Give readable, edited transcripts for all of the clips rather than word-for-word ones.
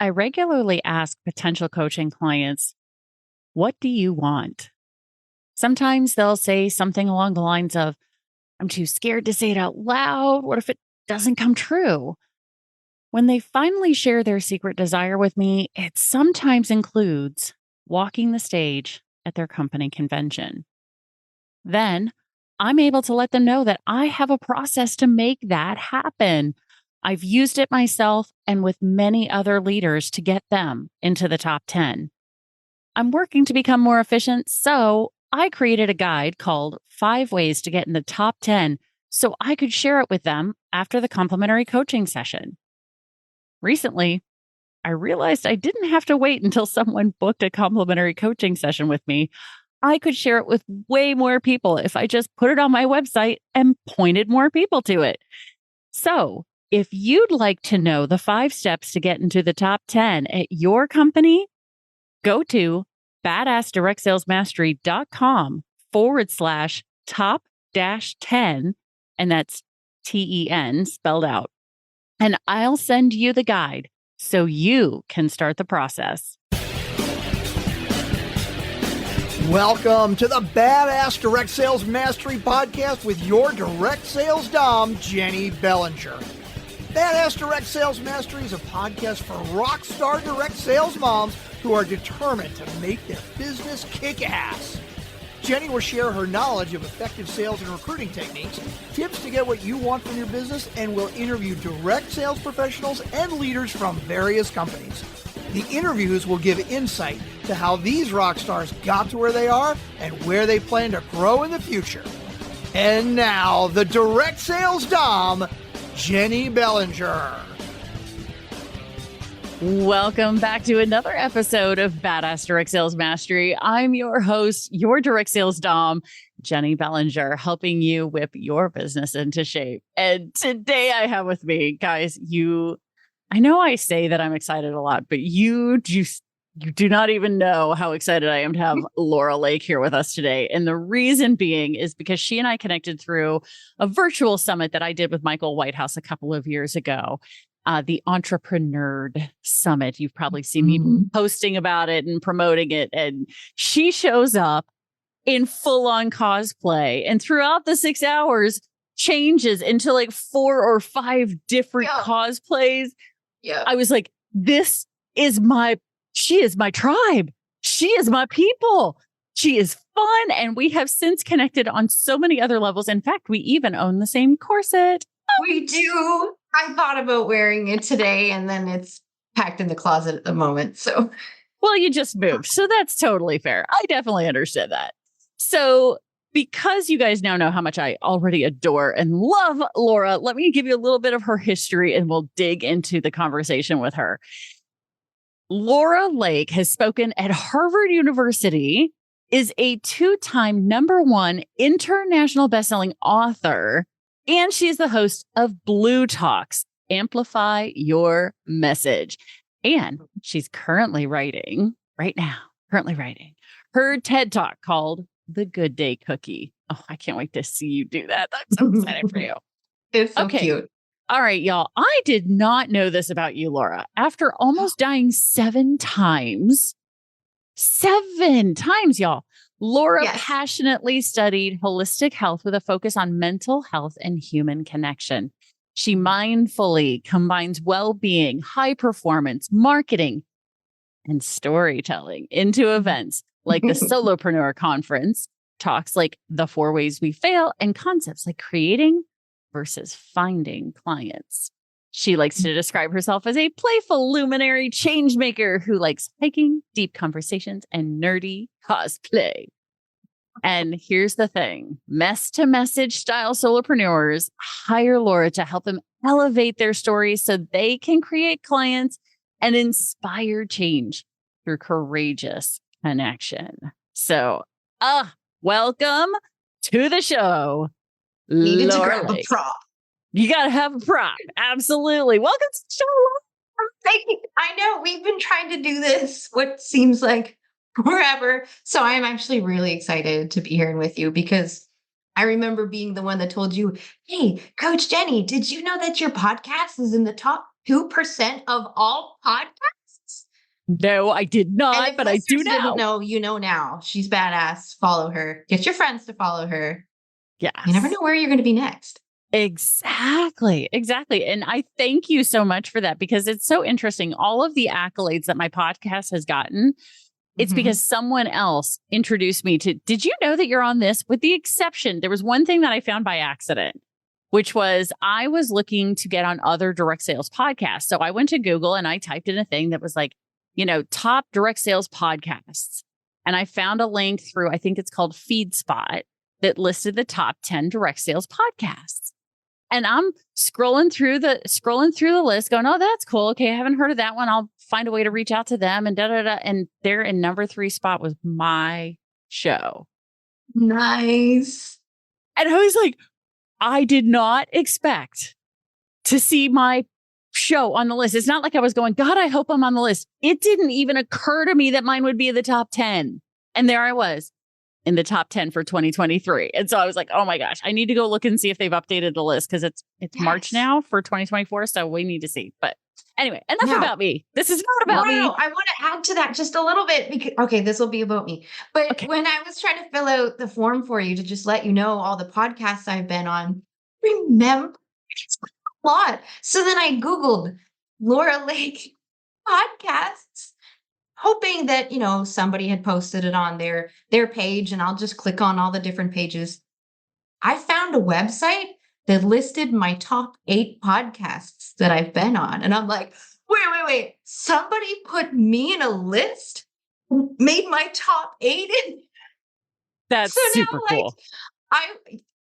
I regularly ask potential coaching clients, what do you want? Sometimes they'll say something along the lines of, I'm too scared to say it out loud. What if it doesn't come true? When they finally share their secret desire with me, it sometimes includes walking the stage at their company convention. Then I'm able to let them know that I have a process to make that happen. I've used it myself and with many other leaders to get them into the top 10. I'm working to become more efficient, so I created a guide called 5 Ways to Get in the Top 10 so I could share it with them after the complimentary coaching session. Recently, I realized I didn't have to wait until someone booked a complimentary coaching session with me. I could share it with way more people if I just put it on my website and pointed more people to it. So, if you'd like to know the 5 steps to get into the top 10 at your company, go to badassdirectsales.com/top-10, and that's TEN spelled out. And I'll send you the guide so you can start the process. Welcome to the Badass Direct Sales Mastery Podcast with your direct sales dom, Jenny Bellinger. Badass Direct Sales Mastery is a podcast for rock star direct sales moms who are determined to make their business kick ass. Jenny will share her knowledge of effective sales and recruiting techniques, tips to get what you want from your business, and will interview direct sales professionals and leaders from various companies. The interviews will give insight to how these rock stars got to where they are and where they plan to grow in the future. And now, the direct sales dom, Jenny Bellinger. Welcome back to another episode of Badass Direct Sales Mastery. I'm your host, your direct sales dom, Jenny Bellinger, helping you whip your business into shape. And today I have with me, guys, I know I say that I'm excited a lot, but you do not even know how excited I am to have Laura Lake here with us today. And the reason being is because she and I connected through a virtual summit that I did with Michael Whitehouse a couple of years ago. The Entrepreneur Summit. You've probably seen me posting about it and promoting it. And she shows up in full on cosplay. And throughout the 6 hours, changes into like 4 or 5 different cosplays. Yeah. I was like, she is my tribe. She is my people. She is fun. And we have since connected on so many other levels. In fact, we even own the same corset. We do. I thought about wearing it today, and then it's packed in the closet at the moment. So, well, you just moved. So that's totally fair. I definitely understand that. So because you guys now know how much I already adore and love Laura, let me give you a little bit of her history and we'll dig into the conversation with her. Laura Lake has spoken at Harvard University, is a 2-time #1 international bestselling author, and she's the host of Blue Talks, Amplify Your Message. And she's currently writing her TED Talk called The Good Day Cookie. Oh, I can't wait to see you do that. I'm so excited for you. It's so cute. All right, y'all. I did not know this about you, Laura. After almost dying 7 times, y'all, Laura passionately studied holistic health with a focus on mental health and human connection. She mindfully combines well-being, high performance, marketing, and storytelling into events like the Solopreneur Conference, talks like the 4 Ways We Fail, and concepts like creating versus finding clients. She likes to describe herself as a playful luminary change maker who likes hiking, deep conversations, and nerdy cosplay. And here's the thing. Mess to message style solopreneurs hire Laura to help them elevate their stories so they can create clients and inspire change through courageous connection. So, welcome to the show, Needed Laura to grab Lake. a prop. You got to have a prop. Absolutely. Welcome to the show. Thank you. I know we've been trying to do this, what seems like forever. So I'm actually really excited to be here with you because I remember being the one that told you, hey, Coach Jenny, did you know that your podcast is in the top 2% of all podcasts? No, I did And not, if but I do listeners didn't now. know, you know now. She's badass. Follow her. Get your friends to follow her. Yes. You never know where you're going to be next. Exactly. Exactly. And I thank you so much for that because it's so interesting. All of the accolades that my podcast has gotten, it's because someone else introduced me to, did you know that you're on this? With the exception, there was one thing that I found by accident, which was I was looking to get on other direct sales podcasts. So I went to Google and I typed in a thing that was like, top direct sales podcasts. And I found a link through, I think it's called FeedSpot, that listed the top 10 direct sales podcasts. And I'm scrolling through the list going, oh, that's cool. Okay. I haven't heard of that one. I'll find a way to reach out to them and And they're in number 3 spot was my show. Nice. And I was like, I did not expect to see my show on the list. It's not like I was going, God, I hope I'm on the list. It didn't even occur to me that mine would be in the top 10. And there I was in the top 10 for 2023. And so I was like, oh my gosh, I need to go look and see if they've updated the list because it's March now for 2024. So we need to see. But anyway, enough about me. This is not about me. I want to add to that just a little bit because, this will be about me. But when I was trying to fill out the form for you to just let you know all the podcasts I've been on, remember, it's a lot. So then I Googled Laura Lake podcasts, hoping that, somebody had posted it on their page, and I'll just click on all the different pages. I found a website that listed my top 8 podcasts that I've been on. And I'm like, wait. Somebody put me in a list, made my top 8. That's so super now, cool.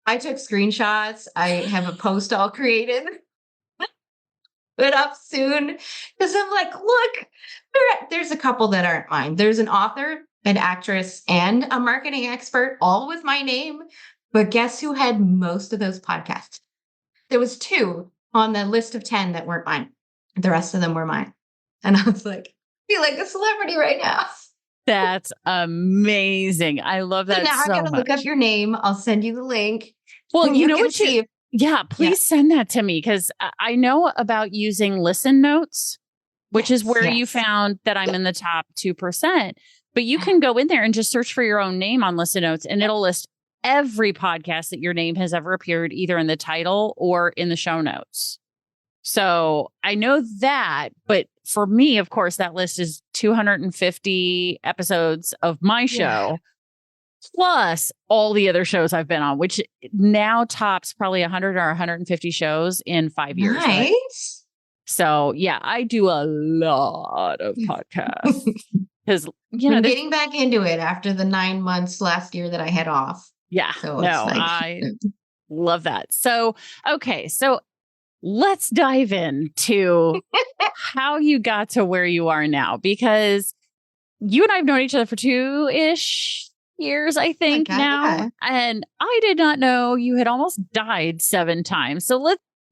I took screenshots. I have a post all created. It up soon because I'm like, look, there's a couple that aren't mine. There's an author, an actress, and a marketing expert, all with my name. But guess who had most of those podcasts? There was 2 on the list of 10 that weren't mine. The rest of them were mine. And I was like, I feel like a celebrity right now. That's amazing. I love that. So now so I gotta much. look up your name. I'll send you the link. Well, you know what see. Yeah, please send that to me because I know about using listen notes, which is where you found that I'm in the top 2%. But you can go in there and just search for your own name on listen notes and it'll list every podcast that your name has ever appeared either in the title or in the show notes. So I know that, but for me, of course, that list is 250 episodes of my show. Plus all the other shows I've been on, which now tops probably 100 or 150 shows in 5 years. Nice. Right? So I do a lot of podcasts because, I'm getting back into it after the 9 months last year that I had off. Yeah. So I love that. So, okay. So let's dive into how you got to where you are now, because you and I have known each other for 2-ish years, I think now. Yeah. And I did not know you had almost died 7 times. So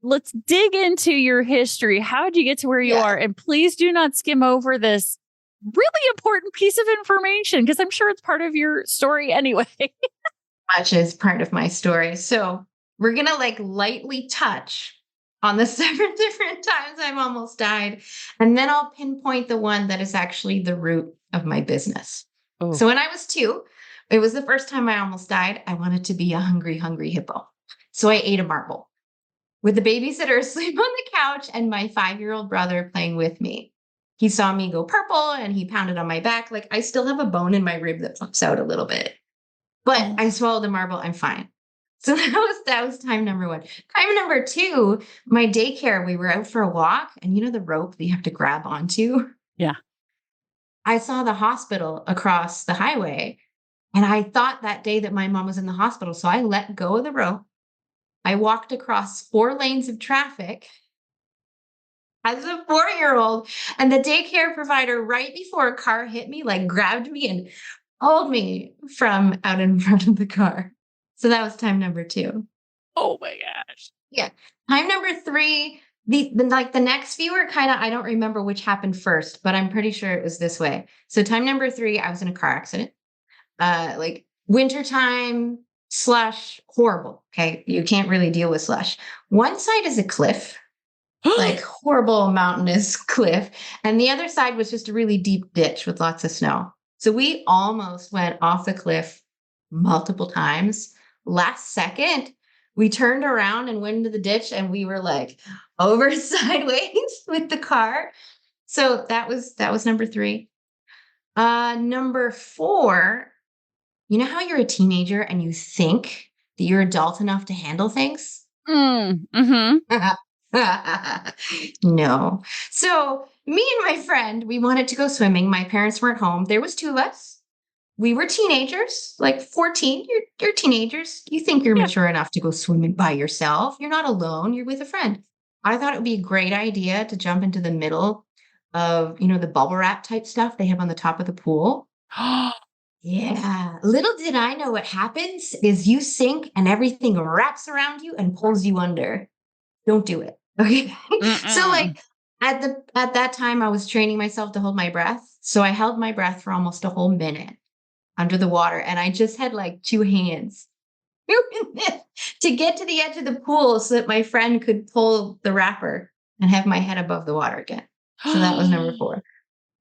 let's dig into your history. How did you get to where you are? And please do not skim over this really important piece of information because I'm sure it's part of your story anyway. Much is part of my story. So we're going to lightly touch on the 7 different times I've almost died. And then I'll pinpoint the one that is actually the root of my business. Oh. So when I was 2, it was the first time I almost died. I wanted to be a hungry, hungry hippo. So I ate a marble with the babysitter asleep on the couch and my 5-year-old brother playing with me. He saw me go purple and he pounded on my back. I still have a bone in my rib that pops out a little bit, but I swallowed the marble. I'm fine. So that was time number 1. Time number 2, my daycare, we were out for a walk and the rope that you have to grab onto? Yeah. I saw the hospital across the highway. And I thought that day that my mom was in the hospital. So I let go of the rope. I walked across 4 lanes of traffic as a 4-year-old. And the daycare provider, right before a car hit me, grabbed me and pulled me from out in front of the car. So that was time number 2. Oh my gosh. Yeah. Time number 3, the next few were I don't remember which happened first, but I'm pretty sure it was this way. So time number 3, I was in a car accident. Wintertime, slush, horrible. Okay. You can't really deal with slush. One side is a cliff like horrible mountainous cliff. And the other side was just a really deep ditch with lots of snow. So we almost went off the cliff multiple times. Last second, we turned around and went into the ditch and we were like over sideways with the car. So that was number 3. Number 4, you know how you're a teenager and you think that you're adult enough to handle things? Mm-hmm. No. So me and my friend, we wanted to go swimming. My parents weren't home. There was 2 of us. We were teenagers, like 14. You're teenagers. You think you're Yeah. mature enough to go swimming by yourself. You're not alone. You're with a friend. I thought it would be a great idea to jump into the middle of, the bubble wrap type stuff they have on the top of the pool. Yeah. Little did I know what happens is you sink and everything wraps around you and pulls you under. Don't do it. Okay. So Mm-mm. at that time I was training myself to hold my breath. So I held my breath for almost a whole minute under the water and I just had like 2 hands to get to the edge of the pool so that my friend could pull the wrapper and have my head above the water again. So that was number 4.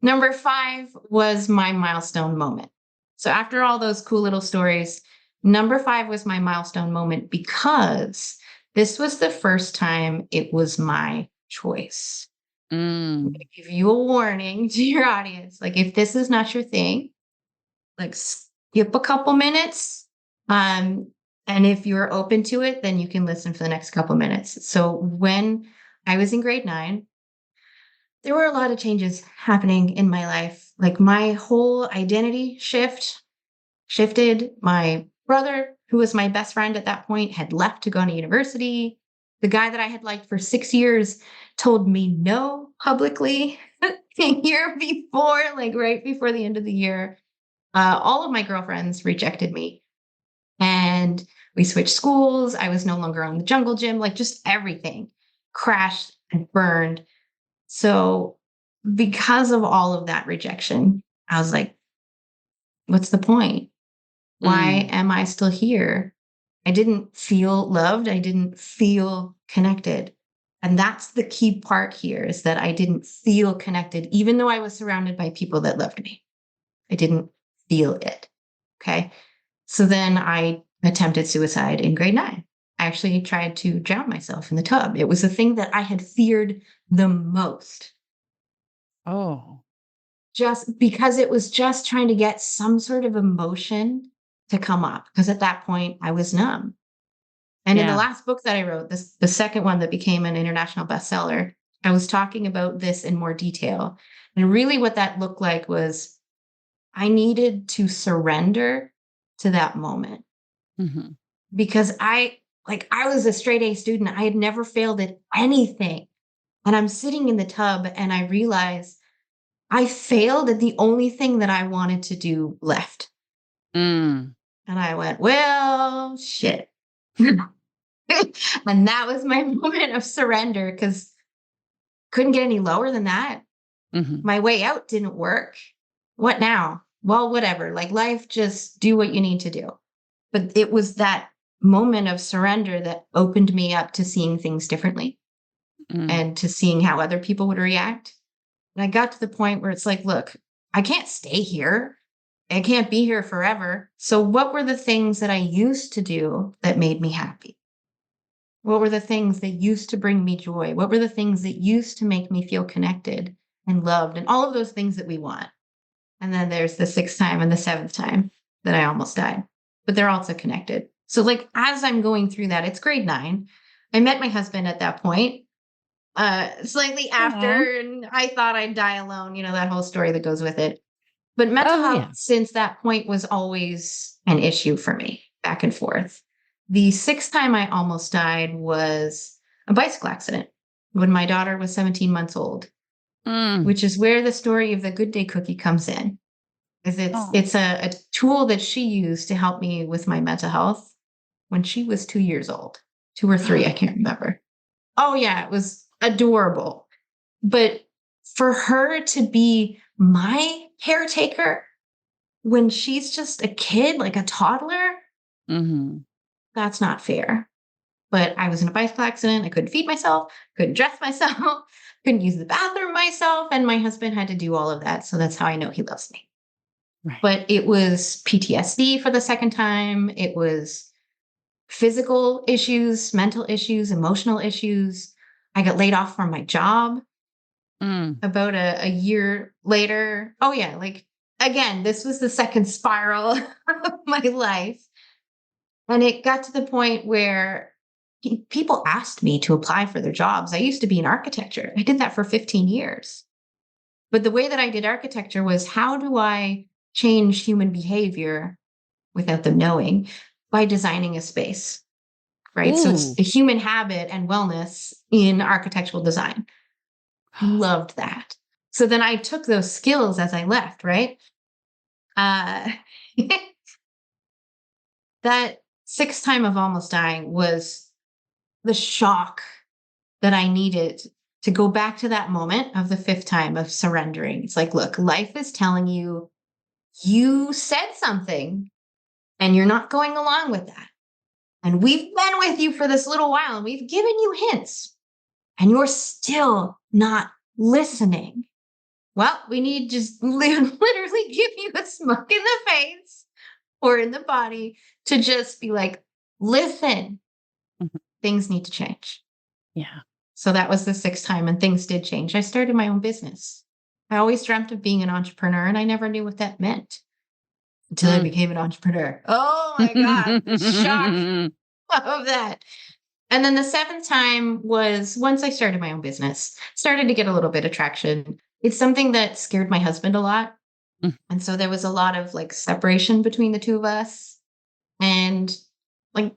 Number 5 was my milestone moment. So after all those cool little stories, number 5 was my milestone moment because this was the first time it was my choice. I'm going to give you a warning to your audience. Like, if this is not your thing, like skip a couple minutes. And if you're open to it, then you can listen for the next couple minutes. So when I was in grade 9, there were a lot of changes happening in my life. Like my whole identity shifted. My brother, who was my best friend at that point, had left to go to university. The guy that I had liked for 6 years told me no publicly a year before, like right before the end of the year. All of my girlfriends rejected me. And we switched schools. I was no longer on the jungle gym, like just everything crashed and burned. So because of all of that rejection, I was like, what's the point? Why am I still here? I didn't feel loved. I didn't feel connected. And that's the key part here is that I didn't feel connected, even though I was surrounded by people that loved me. I didn't feel it. Okay. So then I attempted suicide in grade 9. I actually tried to drown myself in the tub. It was the thing that I had feared the most. Oh. Just because it was just trying to get some sort of emotion to come up. Because at that point, I was numb. And in the Yeah. last book that I wrote, the second one that became an international bestseller, I was talking about this in more detail. And really what that looked like was I needed to surrender to that moment. Mm-hmm. Because I was a straight A student. I had never failed at anything. And I'm sitting in the tub and I realized I failed at the only thing that I wanted to do left. Mm. And I went, well, shit. And that was my moment of surrender because couldn't get any lower than that. Mm-hmm. My way out didn't work. What now? Well, whatever. Like life, just do what you need to do. But it was that moment of surrender that opened me up to seeing things differently and to seeing how other people would react. And I got to the point where it's like, look, I can't stay here. I can't be here forever. So what were the things that I used to do that made me happy? What were the things that used to bring me joy? What were the things that used to make me feel connected and loved and all of those things that we want? And then there's the 6th time and the 7th time that I almost died, but they're also connected. So like, as I'm going through that, it's grade 9. I met my husband at that point, slightly after, and I thought I'd die alone, that whole story that goes with it. But mental health since that point was always an issue for me, back and forth. The 6th time I almost died was a bicycle accident when my daughter was 17 months old, which is where the story of the Good Day cookie comes in. It's a tool that she used to help me with my mental health when she was 2 years old, 2 or 3, I can't remember. Oh yeah, it was adorable. But for her to be my caretaker when she's just a kid, like a toddler, that's not fair. but I was in a bicycle accident. I couldn't feed myself, couldn't dress myself, couldn't use the bathroom myself. And my husband had to do all of that. So that's how I know he loves me. Right. But it was PTSD for the second time. It was physical issues, mental issues, emotional issues. I got laid off from my job about a year later. Oh, yeah. Like, again, this was the second spiral of my life. And it got to the point where people asked me to apply for their jobs. I used to be in architecture. I did that for 15 years. But the way that I did architecture was, how do I change human behavior without them knowing by designing a space, right? So Ooh. it's a human habit and wellness in architectural design. I loved that. So then I took those skills as I left, right? That sixth time of almost dying was the shock that I needed to go back to that moment of the fifth time of surrendering. It's like, look, life is telling you, you said something and you're not going along with that. And we've been with you for this little while and we've given you hints and you're still not listening. Well, we need to just literally give you a smack in the face or in the body to just be like, listen, things need to change. Yeah. So that was the sixth time and things did change. I started my own business. I always dreamt of being an entrepreneur and I never knew what that meant until I became an entrepreneur. Oh my God, the shock of that. And then the seventh time was once I started my own business, started to get a little bit of traction. It's something that scared my husband a lot. And so there was a lot of like separation between the two of us. And like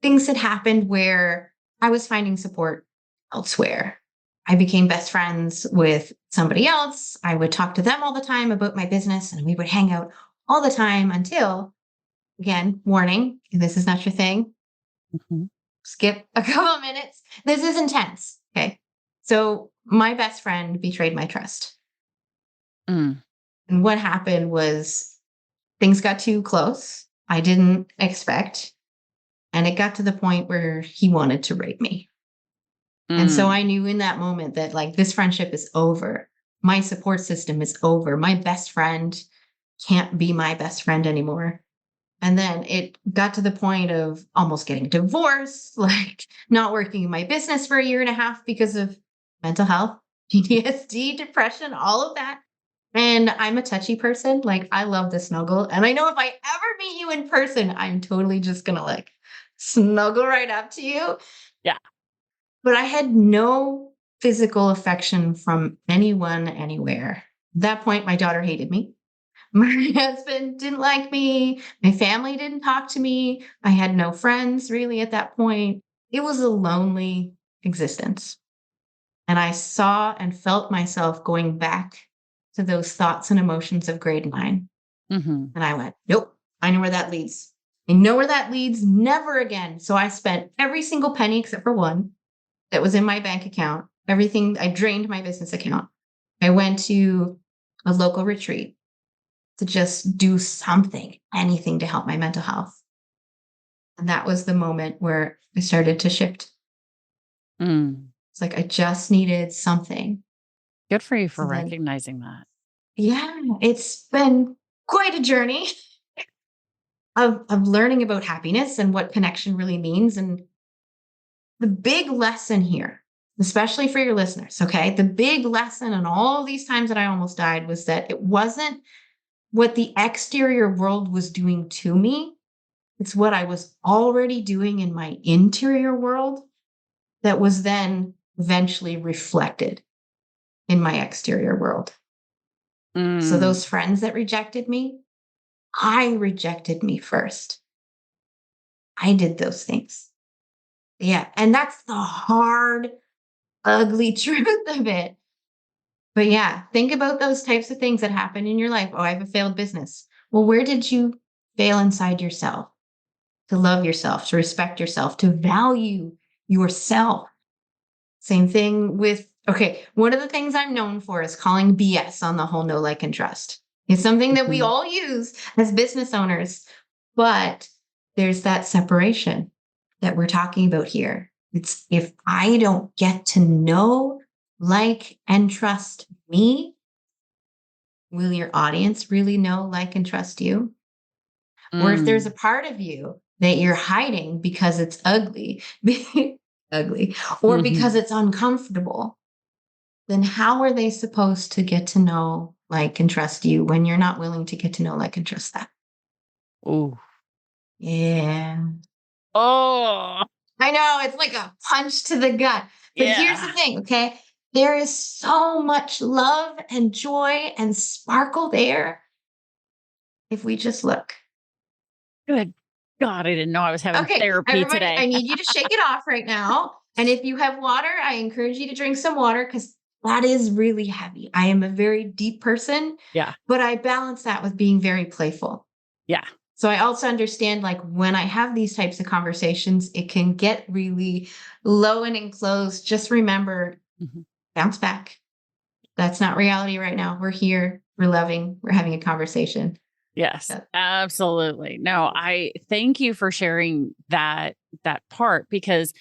things had happened where I was finding support elsewhere. I became best friends with somebody else. I would talk to them all the time about my business and we would hang out all the time until, again, warning, this is not your thing. Skip a couple minutes. This is intense. Okay. So my best friend betrayed my trust. And what happened was things got too close. I didn't expect. And it got to the point where he wanted to rape me. And so I knew in that moment that like this friendship is over. My support system is over. My best friend can't be my best friend anymore. And then it got to the point of almost getting divorced, like not working in my business for a year and a half because of mental health, PTSD, depression, all of that. And I'm a touchy person. Like I love the snuggle. And I know if I ever meet you in person, I'm totally just going to like snuggle right up to you. Yeah. But I had no physical affection from anyone, anywhere. At that point, my daughter hated me. My husband didn't like me. My family didn't talk to me. I had no friends really at that point. It was a lonely existence. And I saw and felt myself going back to those thoughts and emotions of grade 9. And I went, nope, I know where that leads. I know where that leads. Never again. So I spent every single penny except for one that was in my bank account. Everything, I drained my business account. I went to a local retreat to just do something, anything to help my mental health. And that was the moment where I started to shift. It's like, I just needed something. Good for you for recognizing that. Yeah, it's been quite a journey of learning about happiness and what connection really means. And the big lesson here, especially for your listeners, okay? The big lesson in all these times that I almost died was that it wasn't what the exterior world was doing to me. It's what I was already doing in my interior world that was then eventually reflected in my exterior world. So those friends that rejected me, I rejected me first. I did those things. Yeah. And that's the hard, ugly truth of it. But yeah, think about those types of things that happen in your life. Oh, I have a failed business. Well, where did you fail inside yourself? To love yourself, to respect yourself, to value yourself. Same thing with, okay, one of the things I'm known for is calling BS on the whole know, like, and trust. It's something that we all use as business owners, but there's that separation. that we're talking about here. It's if I don't get to know, like, and trust me, will your audience really know, like, and trust you? Or if there's a Mm. part of you that you're hiding because it's ugly, ugly, or because Mhm. it's uncomfortable, then how are they supposed to get to know, like, and trust you when you're not willing to get to know, like, and trust them? Ooh. Yeah. Oh, I know it's like a punch to the gut. But here's the yeah. thing, okay? There is so much love and joy and sparkle there if we just look. Good God, I didn't know I was having Okay, therapy everybody, today. I need you to shake it off right now. And if you have water, I encourage you to drink some water because that is really heavy. I am a very deep person, Yeah. but I balance that with being very playful. Yeah. So I also understand like when I have these types of conversations, it can get really low and enclosed. Just remember, Mhm. bounce back. That's not reality right now. We're here, we're loving, we're having a conversation. Yes, Yeah. absolutely. No, I thank you for sharing that part because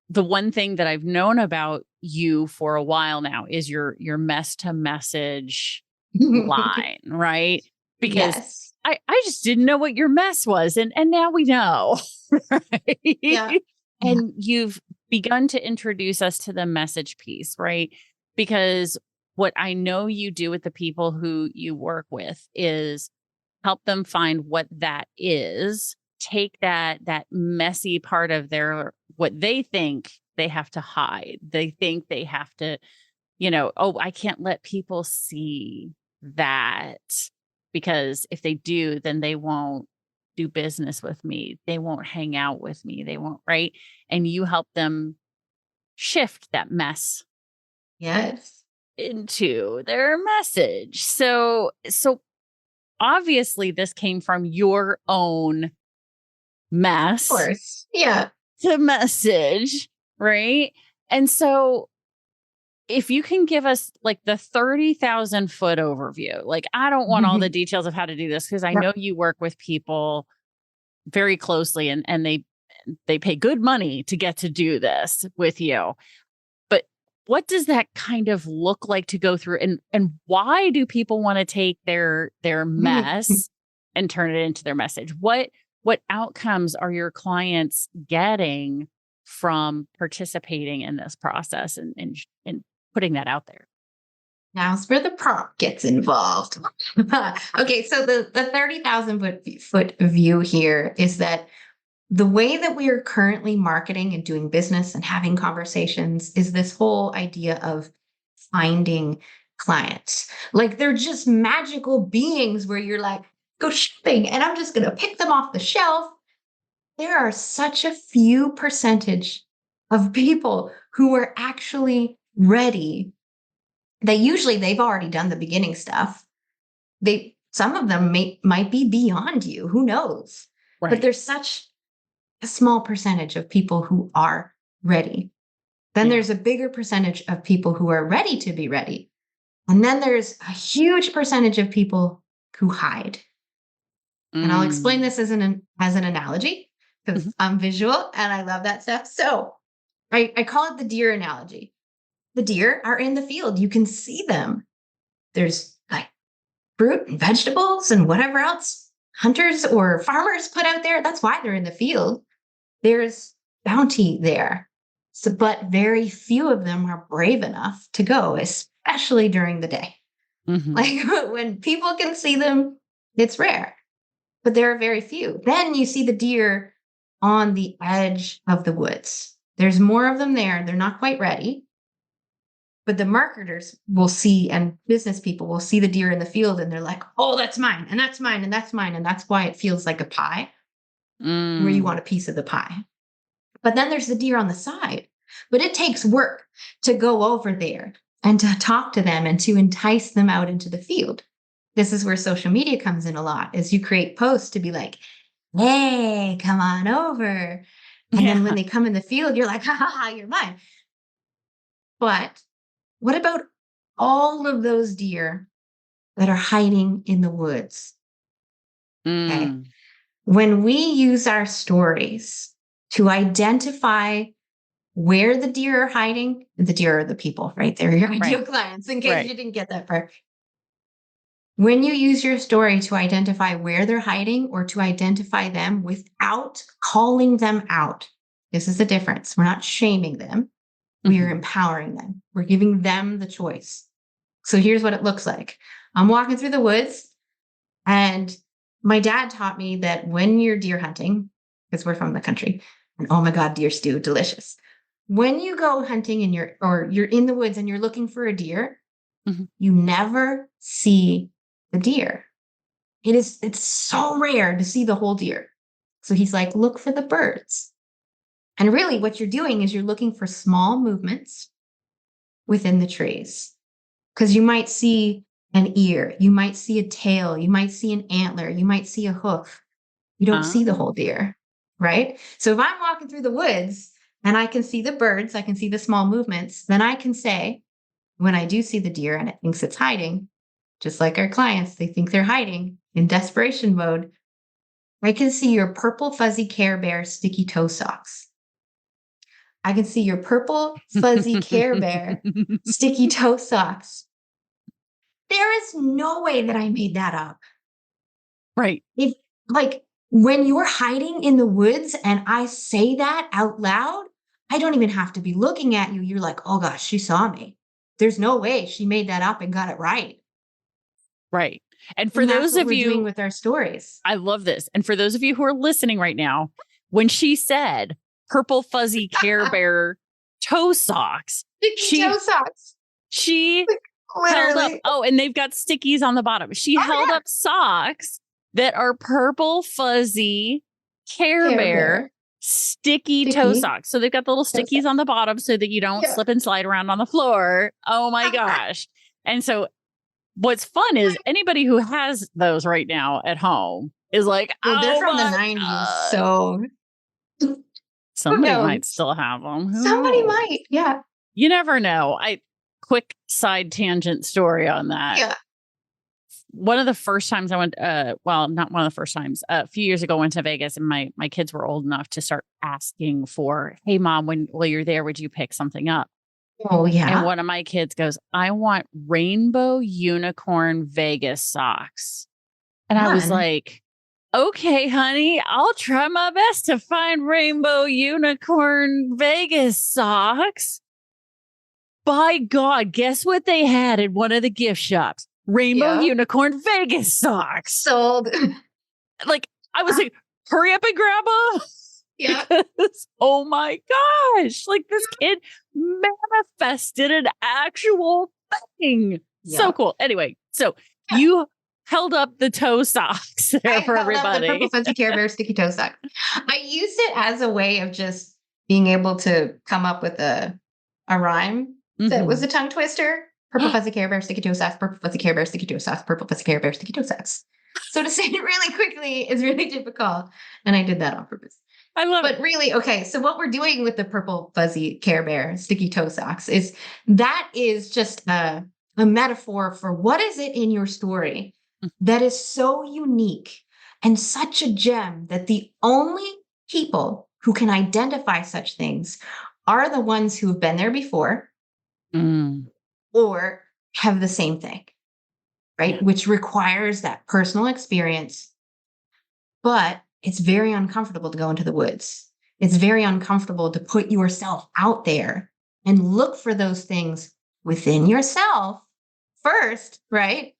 the one thing that I've known about you for a while now is your mess to message line, right? Because Yes. I just didn't know what your mess was and now we know. Yeah. Right? Yeah. And you've begun to introduce us to the message piece, right? Because what I know you do with the people who you work with is help them find what that is, take that messy part of their what they think they have to hide. They think they have to, oh, I can't let people see that because if they do, then they won't do business with me. They won't hang out with me. They won't, right? And you help them shift that mess Yes. into their message. So obviously this came from your own Of mess course. Yeah. to message, right? And so if you can give us like the 30,000 foot overview, like I don't want all the details of how to do this because I Yep. know you work with people very closely and they pay good money to get to do this with you. But what does that kind of look like to go through and why do people want to take their mess and turn it into their message? What outcomes are your clients getting from participating in this process and putting that out there? Now's where the prompt gets involved. Okay, so the 30,000 foot view here is that the way that we are currently marketing and doing business and having conversations is this whole idea of finding clients. Like they're just magical beings where you're like, go shopping and I'm just going to pick them off the shelf. There are such a few percentage of people who are actually ready. They usually they've already done the beginning stuff. Some of them might be beyond you, who knows? But Right. there's such a small percentage of people who are ready. Then Yeah. there's a bigger percentage of people who are ready to be ready. And then there's a huge percentage of people who hide. And I'll explain Mm. this as an analogy because Mhm. I'm visual and I love that stuff. So I call it the deer analogy. The deer are in the field. You can see them. There's like fruit and vegetables and whatever else hunters or farmers put out there. That's why they're in the field. There's bounty there. So, but very few of them are brave enough to go, especially during the day. Mhm. Like when people can see them, it's rare, but there are very few. Then you see the deer on the edge of the woods. There's more of them there. They're not quite ready, but the marketers will see and business people will see the deer in the field and they're like, oh, that's mine, and that's mine, and that's mine. And that's why it feels like a pie where you want Mm. a piece of the pie. But then there's the deer on the side. But it takes work to go over there and to talk to them and to entice them out into the field. This is where social media comes in a lot, is you create posts to be like, hey, come on over. And then when Yeah. they come in the field, you're like, ha ha ha, you're mine. But what about all of those deer that are hiding in the woods? Okay. Mm. When we use our stories to identify where the deer are hiding. The deer are the people, right? They're your ideal clients, in case you didn't get that part. When you use your story to identify where they're hiding or to identify them without calling them out, this is the difference. We're not shaming them. We are empowering them. We're giving them the choice. So here's what it looks like. I'm walking through the woods, and my dad taught me that when you're deer hunting, because we're from the country, and oh my God, deer stew, delicious. When you go hunting and you're in the woods and you're looking for a deer, you never see the deer. It's so rare to see the whole deer. So he's like, look for the birds. And really what you're doing is you're looking for small movements within the trees. Because you might see an ear, you might see a tail, you might see an antler, you might see a hoof. You don't see the whole deer, right? So if I'm walking through the woods and I can see the birds, I can see the small movements, then I can say, when I do see the deer and it thinks it's hiding, just like our clients, they think they're hiding in desperation mode, I can see your purple fuzzy Care Bear sticky toe socks. I can see your purple fuzzy Care Bear sticky toe socks. There is no way that I made that up. Right. If when you're hiding in the woods and I say that out loud, I don't even have to be looking at you. You're like, oh gosh, she saw me. There's no way she made that up and got it right. Right. And for those of you doing with our stories, I love this. And for those of you who are listening right now, when she said purple fuzzy Care Bear toe socks, toe socks, she held up. Oh, and they've got stickies on the bottom. She held up socks that are purple fuzzy Care Bear sticky toe socks. So they've got the little stickies on the bottom so that you don't slip and slide around on the floor. Oh my gosh. And so what's fun is anybody who has those right now at home is like, well, they're from the 90s. God. So somebody might still have them. Somebody might. Yeah. You never know. Quick side tangent story on that. Yeah. One of the first times I went, well, not one of the first times, a few years ago, I went to Vegas and my kids were old enough to start asking for, hey, Mom, while you're there, would you pick something up? Oh, yeah. And one of my kids goes, I want rainbow unicorn Vegas socks. And I was like, okay, honey, I'll try my best to find rainbow unicorn Vegas socks. By God, guess what they had in one of the gift shops? Rainbow unicorn Vegas socks. Sold. I was like, hurry up and grab them. Yeah. Because, oh my gosh, this kid manifested an actual thing. Yeah. So cool. Anyway, so you held up the toe socks there for everybody. The purple fuzzy Care Bear sticky toe sock. I used it as a way of just being able to come up with a rhyme that was a tongue twister. Purple fuzzy Care Bear sticky toe socks, purple fuzzy Care Bear sticky toe socks, purple fuzzy Care Bear sticky toe socks. So to say it really quickly is really difficult. And I did that on purpose. I love it. But really, okay, so what we're doing with the purple fuzzy Care Bear sticky toe socks is just a metaphor for what is it in your story that is so unique and such a gem that the only people who can identify such things are the ones who have been there before or have the same thing, right? Yeah. Which requires that personal experience, but it's very uncomfortable to go into the woods. It's very uncomfortable to put yourself out there and look for those things within yourself first, right?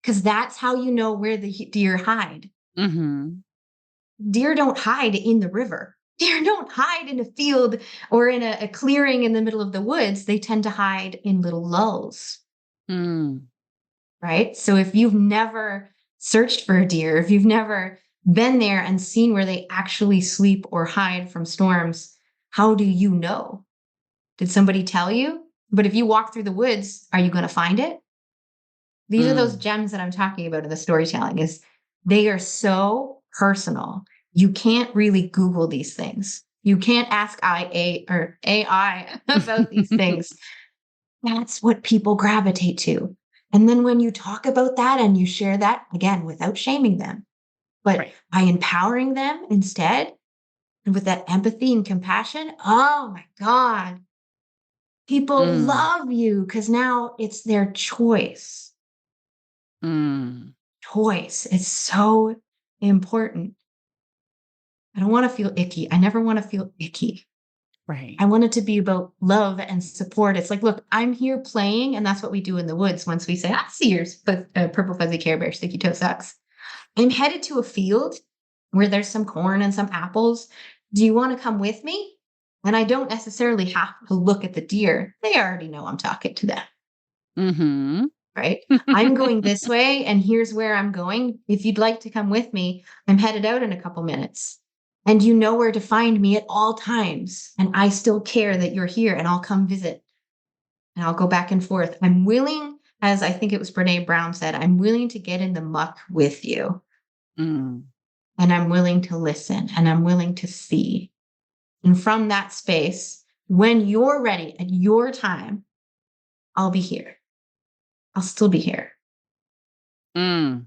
Because that's how you know where the deer hide. Deer don't hide in the river. Deer don't hide in a field or in a clearing in the middle of the woods. They tend to hide in little lulls, right? So if you've never searched for a deer, if you've never been there and seen where they actually sleep or hide from storms, how do you know? Did somebody tell you? But if you walk through the woods, are you going to find it? These are those gems that I'm talking about in the storytelling. Is they are so personal. You can't really Google these things. You can't ask AI about these things. That's what people gravitate to. And then when you talk about that and you share that, again, without shaming them, but by empowering them instead, and with that empathy and compassion, oh my God, people Mm. love you because now it's their choice. Mm. Choice is so important. I don't want to feel icky. I never want to feel icky. Right. I want it to be about love and support. It's like, look, I'm here playing, and that's what we do in the woods once we say, I see your purple fuzzy Care Bear sticky toe socks. I'm headed to a field where there's some corn and some apples. Do you want to come with me? And I don't necessarily have to look at the deer. They already know I'm talking to them, Mm-hmm. right? I'm going this way, and here's where I'm going. If you'd like to come with me, I'm headed out in a couple minutes. And you know where to find me at all times. And I still care that you're here, and I'll come visit, and I'll go back and forth. I'm willing, as I think it was Brene Brown said, I'm willing to get in the muck with you. Mm. And I'm willing to listen, and I'm willing to see. And from that space, when you're ready at your time, I'll be here. I'll still be here. Mm.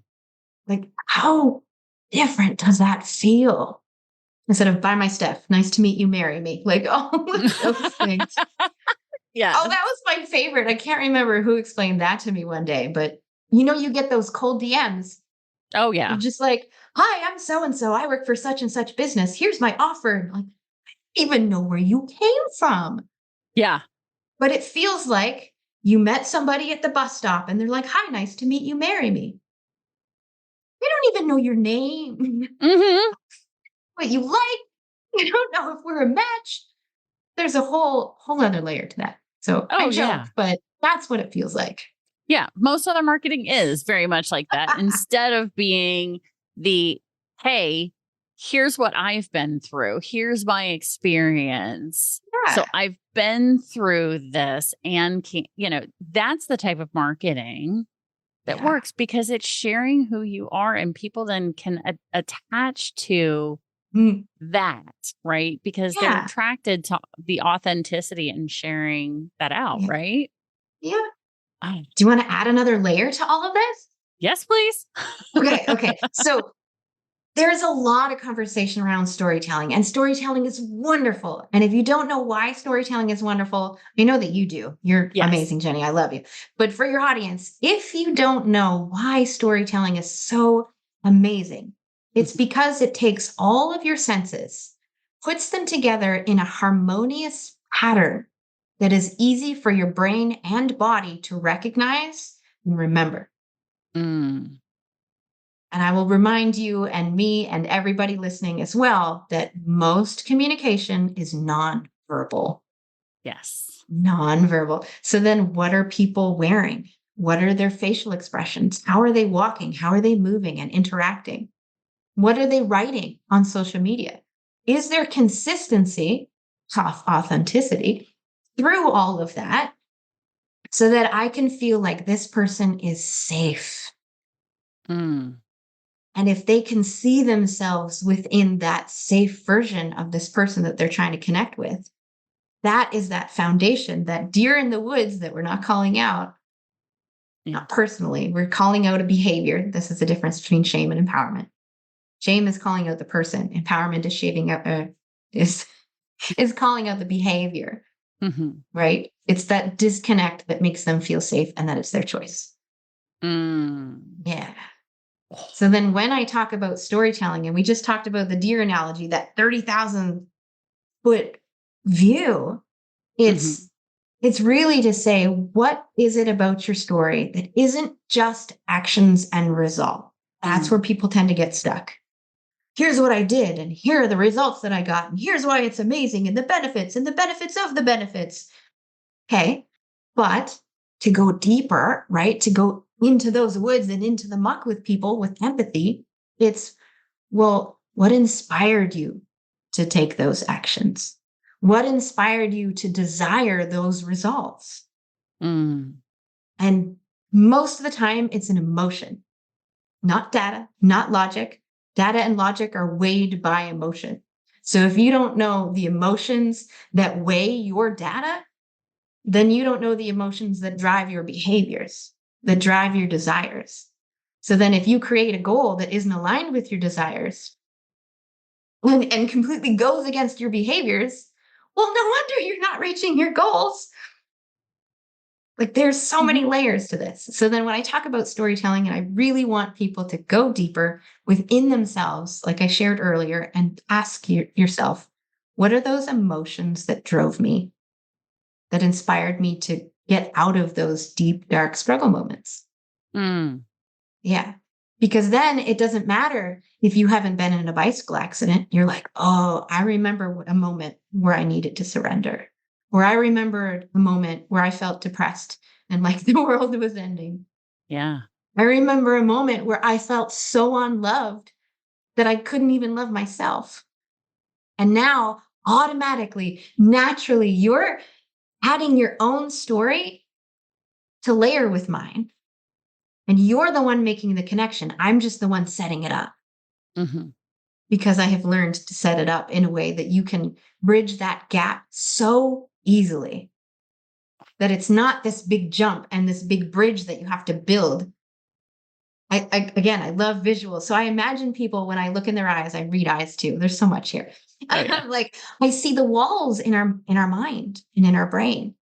Like, how different does that feel? Instead of buy my stuff, nice to meet you, marry me. Like, oh, those things. Yeah. Oh, that was my favorite. I can't remember who explained that to me one day, but you get those cold DMs. Oh, You're yeah. just like, hi, I'm so and so. I work for such and such business. Here's my offer. Like, I don't even know where you came from. Yeah. But it feels like you met somebody at the bus stop and they're like, hi, nice to meet you, marry me. They don't even know your name, Mm-hmm. what you like. You don't know if we're a match. There's a whole other layer to that. So I Oh, joke, yeah. but that's what it feels like. Yeah. Most other marketing is very much like that. Instead of being the, hey, here's what I've been through, here's my experience. So Yeah. I've been through this and that's the type of marketing that Yeah. works because it's sharing who you are and people then can attach to Mm, that, right? Because they're yeah. attracted to the authenticity and sharing that out, Yeah. right? Yeah. Oh, Do you want to add another layer to all of this? yes, please. Okay. Okay. So there's a lot of conversation around storytelling, and storytelling is wonderful. And if you don't know why storytelling is wonderful, I know that you do. You're Yes. amazing, Jenny. I love you. But for your audience, if you don't know why storytelling is so amazing, it's Mhm. because it takes all of your senses, puts them together in a harmonious pattern that is easy for your brain and body to recognize and remember. Mm, And I will remind you and me and everybody listening as well that most communication is nonverbal. yes. Nonverbal. So then what are people wearing? What are their facial expressions? How are they walking? How are they moving and interacting? What are they writing on social media? Is there consistency, authenticity through all of that so that I can feel like this person is safe? Mm, And if they can see themselves within that safe version of this person that they're trying to connect with, that is that foundation, that deer in the woods that we're not calling out, yeah. not personally. We're calling out a behavior. This is the difference between shame and empowerment. Shame is calling out the person. Empowerment is shaving up is calling out the behavior, Hmm. right? It's that disconnect that makes them feel safe and that it's their choice. Mm. Yeah. So then when I talk about storytelling, and we just talked about the deer analogy, that 30,000 foot view, Hmm. it's really to say, what is it about your story that isn't just actions and result? That's Mm. where people tend to get stuck. Here's what I did, and here are the results that I got, and here's why it's amazing, and the benefits of the benefits. Okay. But to go deeper, right? To go into those woods and into the muck with people with empathy, it's, well, what inspired you to take those actions? What inspired you to desire those results? Mm. And most of the time, it's an emotion, not data, not logic. Data and logic are weighed by emotion. So if you don't know the emotions that weigh your data, then you don't know the emotions that drive your behaviors, that drive your desires. So then if you create a goal that isn't aligned with your desires, and completely goes against your behaviors, well, no wonder you're not reaching your goals. Like there's so many layers to this. So then when I talk about storytelling, and I really want people to go deeper within themselves, like I shared earlier, and ask yourself, what are those emotions that drove me, that inspired me to get out of those deep, dark struggle moments? Mm. Yeah. Because then it doesn't matter if you haven't been in a bicycle accident. You're like, oh, I remember a moment where I needed to surrender, or I remembered a moment where I felt depressed and like the world was ending. Yeah. I remember a moment where I felt so unloved that I couldn't even love myself. And now, automatically, naturally, you're adding your own story to layer with mine. And you're the one making the connection. I'm just the one setting it up, Mm-hmm. because I have learned to set it up in a way that you can bridge that gap so easily that it's not this big jump and this big bridge that you have to build. Again, I love visuals. So I imagine people, when I look in their eyes, I read eyes too. There's so much here. Oh, yeah. Like I see the walls in our mind and in our brain.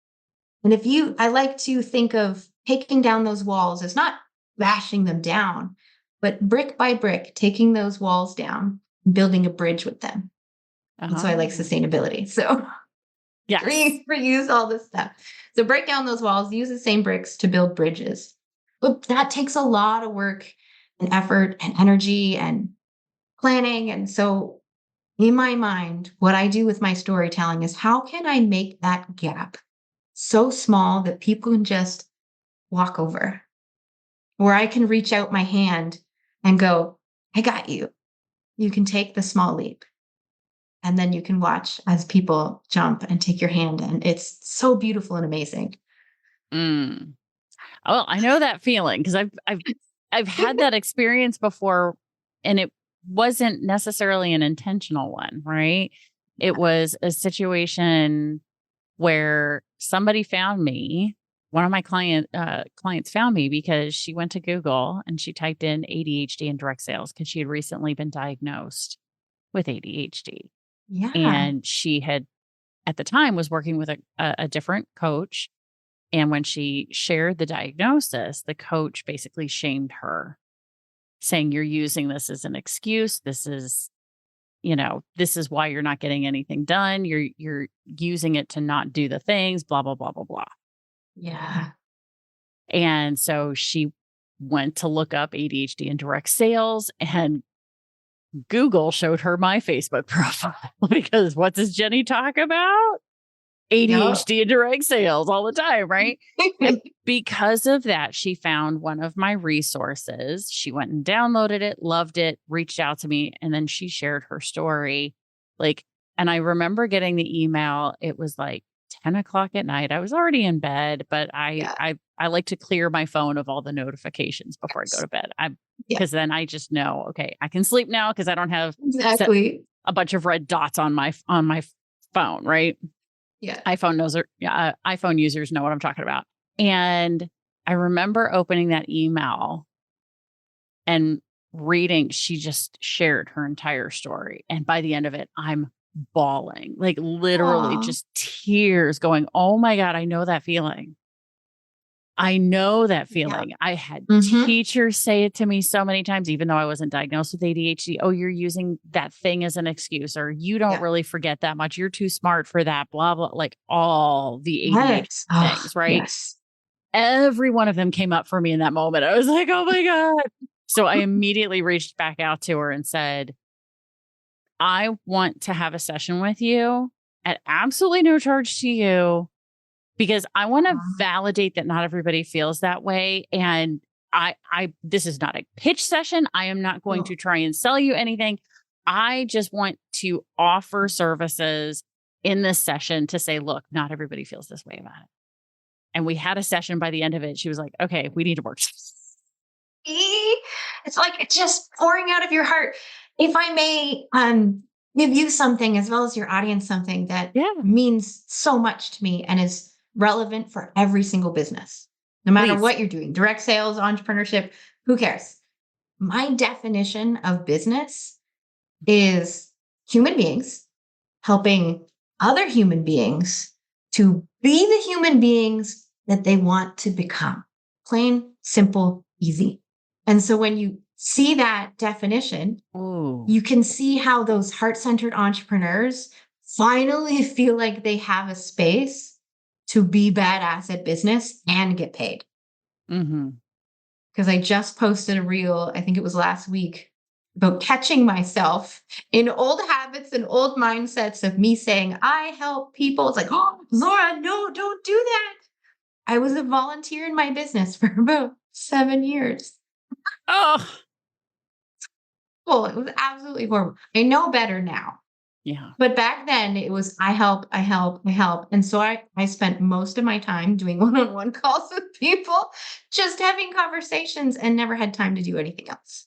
And I like to think of taking down those walls as not bashing them down, but brick by brick, taking those walls down, building a bridge with them. And so I like sustainability. So Yes. reuse all this stuff. So break down those walls, use the same bricks to build bridges. But that takes a lot of work and effort and energy and planning. And so in my mind, what I do with my storytelling is, how can I make that gap so small that people can just walk over, where I can reach out my hand and go, I got you. You can take the small leap. And then you can watch as people jump and take your hand. And it's so beautiful and amazing. Mm. Oh, I know that feeling, because I've had that experience before, and it wasn't necessarily an intentional one, right? It was a situation where somebody found me. One of my clients found me because she went to Google and she typed in ADHD and direct sales, because she had recently been diagnosed with ADHD. Yeah. And she had, at the time, was working with a different coach. And when she shared the diagnosis, the coach basically shamed her, saying, you're using this as an excuse. This is why you're not getting anything done. You're using it to not do the things, blah, blah, blah, blah, blah. Yeah. And so she went to look up ADHD and direct sales, and Google showed her my Facebook profile, because what does Jenny talk about? ADHD and direct sales all the time, right? And because of that, she found one of my resources. She went and downloaded it, loved it, reached out to me, and then she shared her story. And I remember getting the email. It was like 10 o'clock at night. I was already in bed, but I like to clear my phone of all the notifications before I go to bed. Because then I just know, okay, I can sleep now, because I don't have a bunch of red dots on my phone, right? Yeah. iPhone users know what I'm talking about. And I remember opening that email and reading. She just shared her entire story. And by the end of it, I'm bawling, like literally just tears going, oh my God, I know that feeling. Yeah. I had teachers say it to me so many times, even though I wasn't diagnosed with ADHD. Oh, you're using that thing as an excuse, or you don't really forget that much. You're too smart for that, blah, blah, like all the ADHD things, right? Yes. Every one of them came up for me in that moment. I was like, oh my God. So I immediately reached back out to her and said, I want to have a session with you at absolutely no charge to you, because I want to validate that not everybody feels that way. And this is not a pitch session. I am not going to try and sell you anything. I just want to offer services in this session to say, look, not everybody feels this way about it. And we had a session. By the end of it, she was like, okay, we need to work. It's like it's just pouring out of your heart. If I may give you something, as well as your audience, something that means so much to me and is relevant for every single business, no matter what you're doing, direct sales, entrepreneurship, who cares? My definition of business is human beings helping other human beings to be the human beings that they want to become. Plain, simple, easy. And so when you see that definition, Ooh. you can see how those heart-centered entrepreneurs finally feel like they have a space to be badass at business and get paid. Mm-hmm. Because I just posted a reel, I think it was last week, about catching myself in old habits and old mindsets of me saying, I help people. It's like, oh, Laura, no, don't do that. I was a volunteer in my business for about 7 years. Oh, Well, it was absolutely horrible. I know better now. yeah. But back then it was, I help, I help, I help. And so I spent most of my time doing one-on-one calls with people, just having conversations and never had time to do anything else.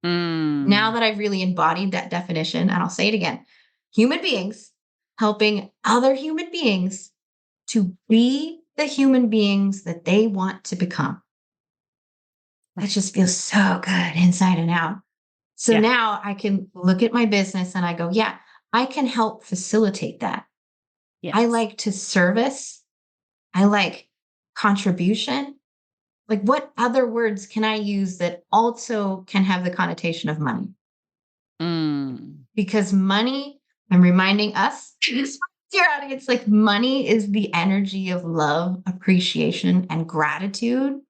Now that I've really embodied that definition, and I'll say it again, human beings helping other human beings to be the human beings that they want to become. That just feels so good inside and out. So Yeah. now I can look at my business and I go, yeah, I can help facilitate that. Yes. I like to service. I like contribution. Like, what other words can I use that also can have the connotation of money? Because money, I'm reminding us, dear audience, like money is the energy of love, appreciation, and gratitude.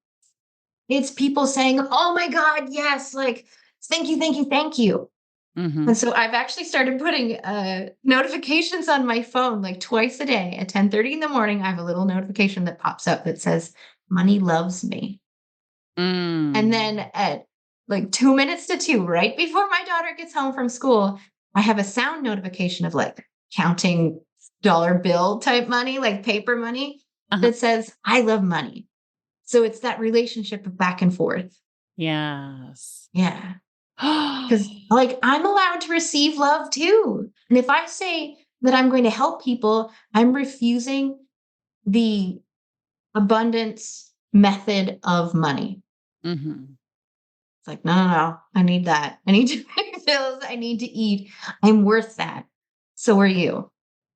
It's people saying, oh my God, yes, like, thank you, thank you, thank you. Mm-hmm. And so I've actually started putting notifications on my phone like twice a day at 10:30 in the morning. I have a little notification that pops up that says, money loves me. And then at like 2 minutes to 2, right before my daughter gets home from school, I have a sound notification of like counting dollar bill type money, like paper money, that says, I love money. So it's that relationship of back and forth. Yes. Yeah. Because like I'm allowed to receive love too. And if I say that I'm going to help people, I'm refusing the abundance method of money. Mm-hmm. It's like, no, no, no. I need that. I need to pay bills. I need to eat. I'm worth that. So are you.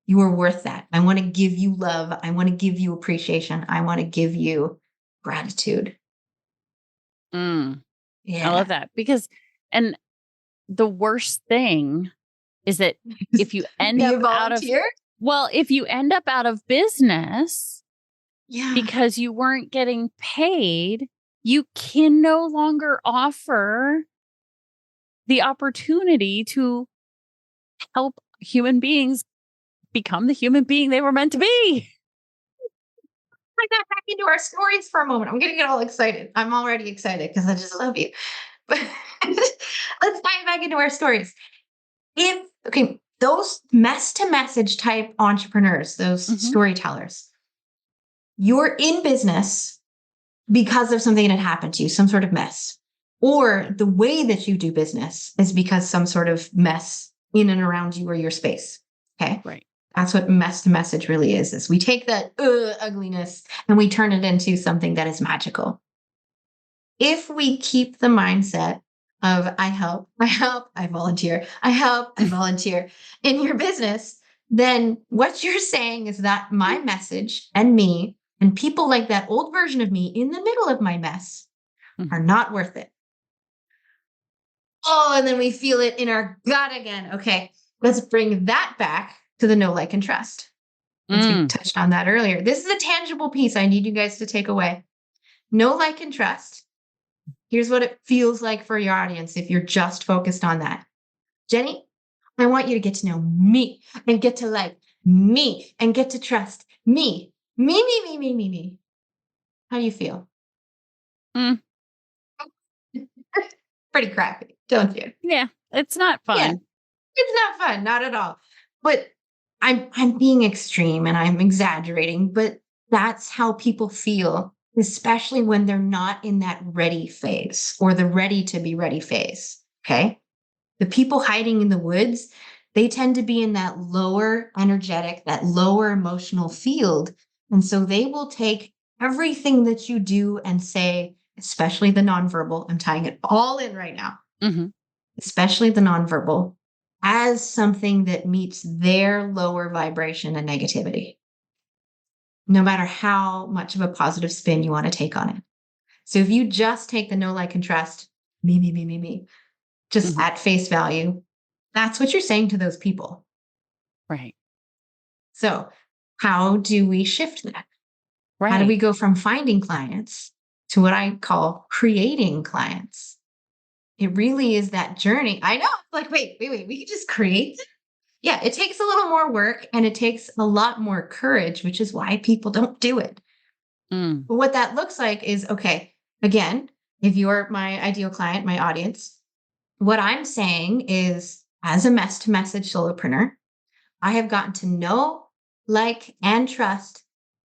You are worth that. I want to give you love. I want to give you appreciation. I want to give you gratitude. I Yeah. love that because, and the worst thing is that if you end Be up a volunteer? if you end up out of business Yeah. because you weren't getting paid, you can no longer offer the opportunity to help human beings become the human being they were meant to be. I got back into our stories for a moment. I'm going to get all excited. I'm already excited because I just love you. But let's dive back into our stories. Those mess to message type entrepreneurs, those storytellers, you're in business because of something that happened to you, some sort of mess, or the way that you do business is because some sort of mess in and around you or your space. Okay. Right. That's what mess to message really is we take that ugliness and we turn it into something that is magical. If we keep the mindset of I help, I volunteer, I help, I volunteer in your business, then what you're saying is that my message and me and people like that old version of me in the middle of my mess are not worth it. Oh, and then we feel it in our gut again. Okay, let's bring that back to the know, like, and trust. We touched on that earlier. This is a tangible piece I need you guys to take away. Know, like, and trust. Here's what it feels like for your audience if you're just focused on that. Jenny, I want you to get to know me and get to like me and get to trust me. Me. How do you feel? Pretty crappy, don't you? Yeah, it's not fun. Yeah, it's not fun, not at all. But I'm being extreme and I'm exaggerating, but that's how people feel, especially when they're not in that ready phase or the ready to be ready phase. Okay. The people hiding in the woods, they tend to be in that lower energetic, that lower emotional field. And so they will take everything that you do and say, especially the nonverbal. I'm tying it all in right now, especially the nonverbal, as something that meets their lower vibration and negativity, no matter how much of a positive spin you want to take on it. So if you just take the know, like, and trust, me, just at face value, that's what you're saying to those people. Right. So how do we shift that? Right. How do we go from finding clients to what I call creating clients? It really is that journey. I know. Like, wait, we can just create it? Yeah, it takes a little more work and it takes a lot more courage, which is why people don't do it. Mm. But what that looks like is, okay, again, if you're my ideal client, my audience, what I'm saying is, as a mess-to-message solopreneur, I have gotten to know, like, and trust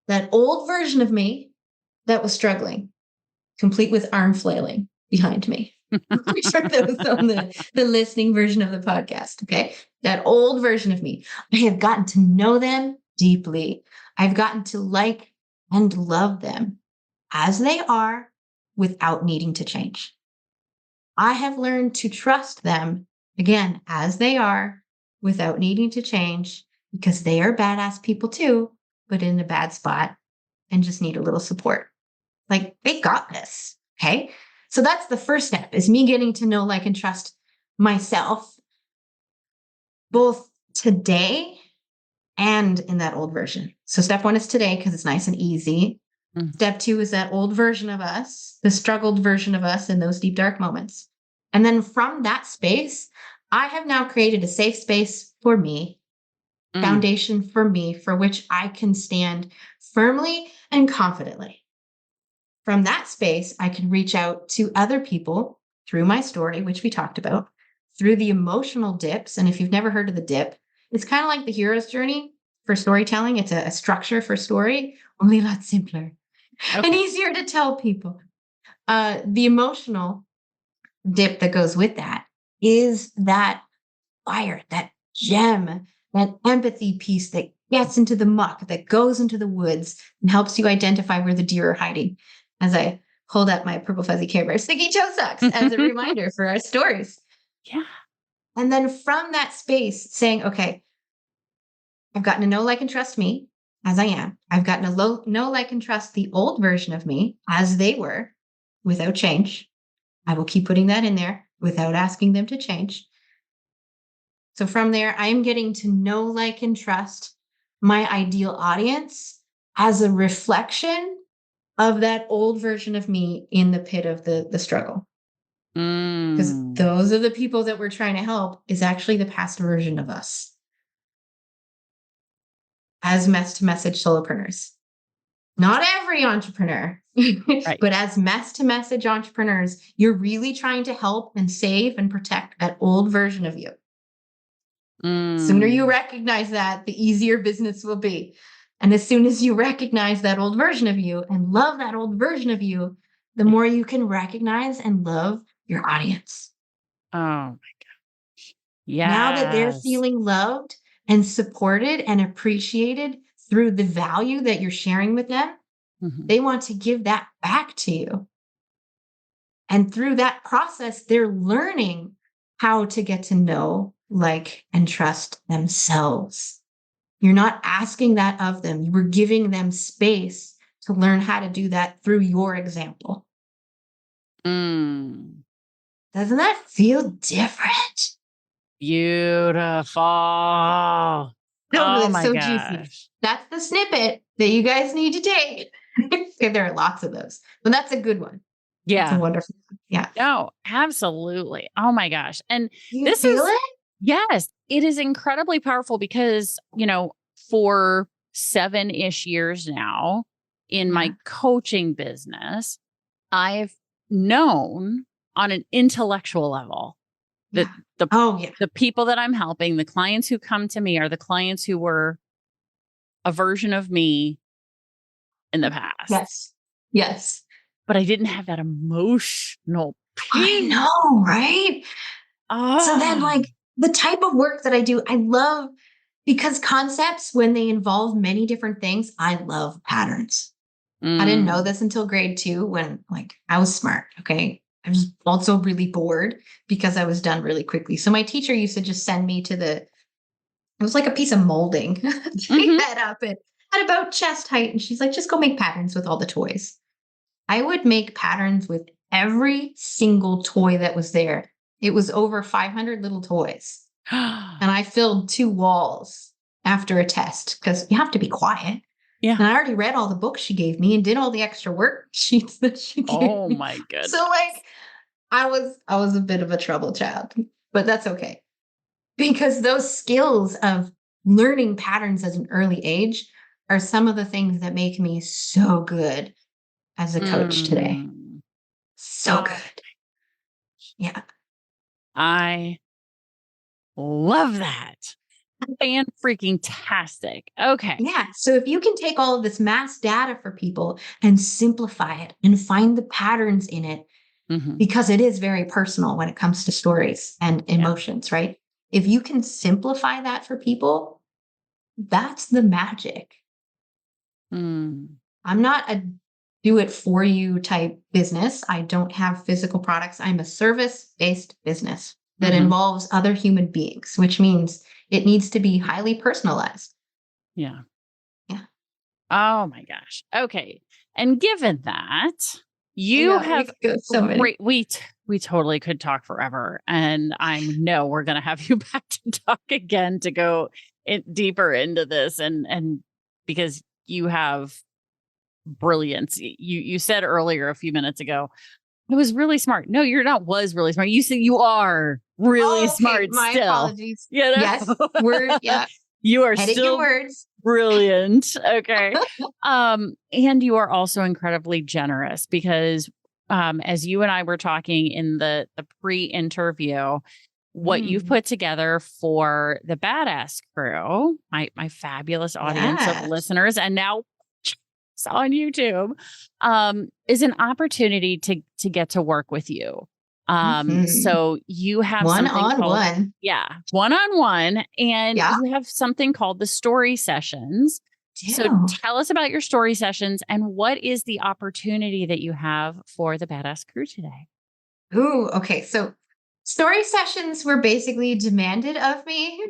that old version of me that was struggling, complete with arm flailing behind me. I'm sure that was on the listening version of the podcast. Okay. That old version of me. I have gotten to know them deeply. I've gotten to like and love them as they are without needing to change. I have learned to trust them again as they are without needing to change, because they are badass people too, but in a bad spot and just need a little support. Like, they got this. Okay. So that's the first step, is me getting to know, like, and trust myself, both today and in that old version. So step one is today, because it's nice and easy. Mm. Step two is that old version of us, the struggled version of us in those deep, dark moments. And then from that space, I have now created a safe space for me, foundation for me, for which I can stand firmly and confidently. From that space, I can reach out to other people through my story, which we talked about, through the emotional dips. And if you've never heard of the dip, it's kind of like the hero's journey for storytelling. It's a structure for story, only a lot simpler and easier to tell people. The emotional dip that goes with that is that fire, that gem, that empathy piece that gets into the muck, that goes into the woods and helps you identify where the deer are hiding. As I hold up my purple fuzzy Care Bear sticky toe socks as a reminder for our stories. Yeah. And then from that space saying, okay, I've gotten to know, like, and trust me as I am. I've gotten to know, like, and trust the old version of me as they were without change. I will keep putting that in there without asking them to change. So from there, I am getting to know, like, and trust my ideal audience as a reflection of that old version of me in the pit of the struggle. Because those are the people that we're trying to help, is actually the past version of us as mess-to-message solopreneurs. Not every entrepreneur, Right. but as mess-to-message entrepreneurs, you're really trying to help and save and protect that old version of you. Sooner you recognize that, the easier business will be. And as soon as you recognize that old version of you and love that old version of you, the more you can recognize and love your audience. Oh my gosh. Yeah. Now that they're feeling loved and supported and appreciated through the value that you're sharing with them, they want to give that back to you. And through that process, they're learning how to get to know, like, and trust themselves. You're not asking that of them. You were giving them space to learn how to do that through your example. Doesn't that feel different? Beautiful. Oh, my so gosh. juicy. That's the snippet that you guys need to take. There are lots of those, but that's a good one. Yeah. It's a wonderful one. Yeah. No, absolutely. Oh my gosh. And You feel it? Yes, it is incredibly powerful because, for 7-ish years now in my coaching business, I've known on an intellectual level that the people that I'm helping, the clients who come to me, are the clients who were a version of me in the past. Yes. But I didn't have that emotional piece. I know, right? So then, like, the type of work that I do, I love, because concepts, when they involve many different things, I love patterns. I didn't know this until grade 2 when, like, I was smart. Okay. I was also really bored because I was done really quickly. So my teacher used to just send me to it was like a piece of molding. She Mhm. had up at about chest height. And she's like, just go make patterns with all the toys. I would make patterns with every single toy that was there. It was over 500 little toys. And I filled 2 walls after a test because you have to be quiet. Yeah. And I already read all the books she gave me and did all the extra worksheets that she gave Oh me. my goodness. So like I was a bit of a trouble child, but that's okay. Because those skills of learning patterns at an early age are some of the things that make me so good as a coach today. Mm. So Oh, good. Yeah. I love that. Fan freaking tastic. Okay. Yeah. So if you can take all of this mass data for people and simplify it and find the patterns in it, Mhm. because it is very personal when it comes to stories and Yeah. emotions, right? If you can simplify that for people, that's the magic. Mm. I'm not a do it for you type business. I don't have physical products. I'm a service based business that Mhm. involves other human beings, which means it needs to be highly personalized. Yeah. Yeah. Oh my gosh. Okay. And given that, I you know we have could go so many. great we totally could talk forever. And I know we're gonna have you back to talk again to go deeper into this and because you have brilliance. You said earlier a few minutes ago, it was really smart. No, you're not was really smart. You said you are really Oh, okay. smart My still. apologies. You know? Yes. Word. Yeah. You are Edit your still words. brilliant. Okay. And you are also incredibly generous because as you and I were talking in the pre-interview, what you've Mm, put together for the Badass Crew, my fabulous audience of yes. listeners, and now it's on YouTube, is an opportunity to get to work with you. Mhm. So you have One something on called, one. yeah, one-on-one, and Yeah. you have something called the story sessions. So Do. tell us about your story sessions and what is the opportunity that you have for the Badass Crew today? Ooh, okay. So story sessions were basically demanded of me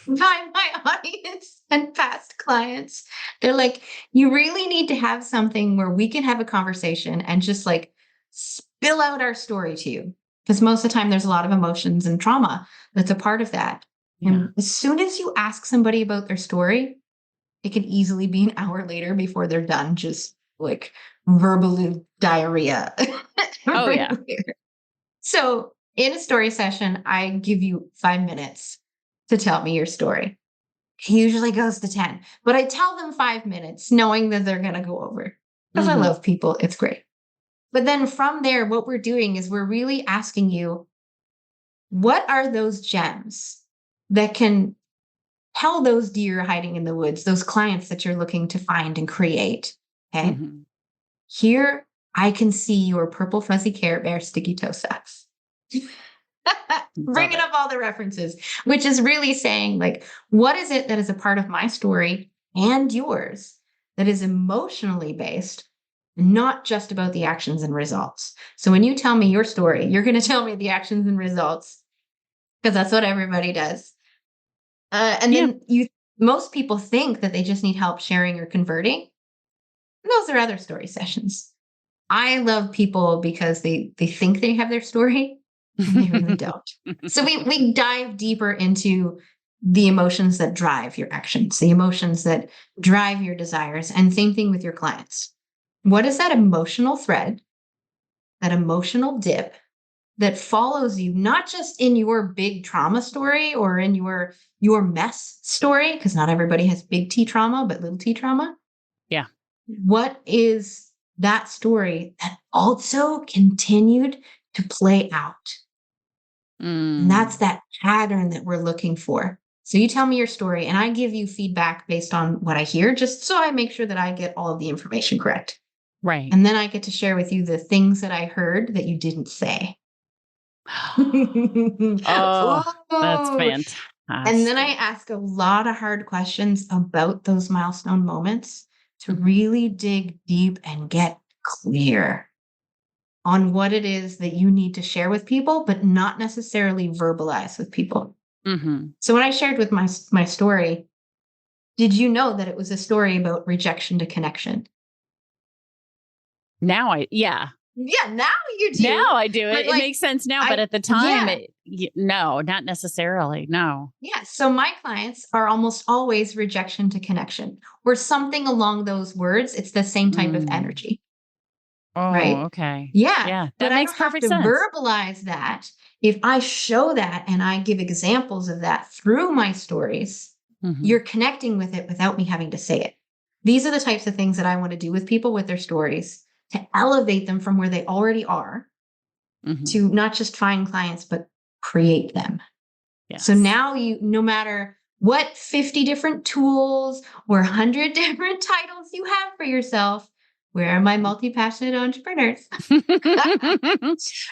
by my audience and past clients. They're like, you really need to have something where we can have a conversation and just like spill out our story to you. Because most of the time there's a lot of emotions and trauma that's a part of that. Yeah. And as soon as you ask somebody about their story, it can easily be an hour later before they're done, just like verbal diarrhea. Oh yeah. everywhere. So, in a story session, I give you 5 minutes to tell me your story. It usually goes to 10, but I tell them 5 minutes knowing that they're going to go over because I Hmm. love people. It's great. But then from there, what we're doing is we're really asking you, what are those gems that can tell those deer hiding in the woods, those clients that you're looking to find and create? Okay. Hmm. Here, I can see your purple fuzzy carrot bear sticky toe socks. Love Bringing it. up all the references, which is really saying, like, what is it that is a part of my story and yours that is emotionally based, not just about the actions and results? So when you tell me your story, you're going to tell me the actions and results because that's what everybody does. And Yeah. then most people think that they just need help sharing or converting. Those are other story sessions. I love people because they think they have their story and they really don't. So we dive deeper into the emotions that drive your actions, the emotions that drive your desires, and same thing with your clients. What is that emotional thread, that emotional dip that follows you not just in your big trauma story or in your mess story, because not everybody has big T trauma, but little T trauma. Yeah. What is that story that also continued to play out? And that's Mm. that pattern that we're looking for. So you tell me your story and I give you feedback based on what I hear, just so I make sure that I get all of the information correct. Right. And then I get to share with you the things that I heard that you didn't say. Oh, that's Ooh. And then I fantastic. ask a lot of hard questions about those milestone moments to Mhm. really dig deep and get clear. on what it is that you need to share with people, but not necessarily verbalize with people. Mm-hmm. So when I shared with my story, did you know that it was a story about rejection to connection? Yeah. Yeah, now you do. Now I do it. But It makes sense now, but at the time, no, not necessarily. No. Yeah. So my clients are almost always rejection to connection or something along those words. It's the same type of energy, Oh, right? okay. Yeah. Yeah, that But I makes don't have perfect to sense. verbalize that. If I show that and I give examples of that through my stories, you're connecting with it without me having to say it. These are the types of things that I want to do with people with their stories to elevate them from where they already are to not just find clients, but create them. Yes. So now no matter what 50 different tools or 100 different titles you have for yourself, where are my multi-passionate entrepreneurs?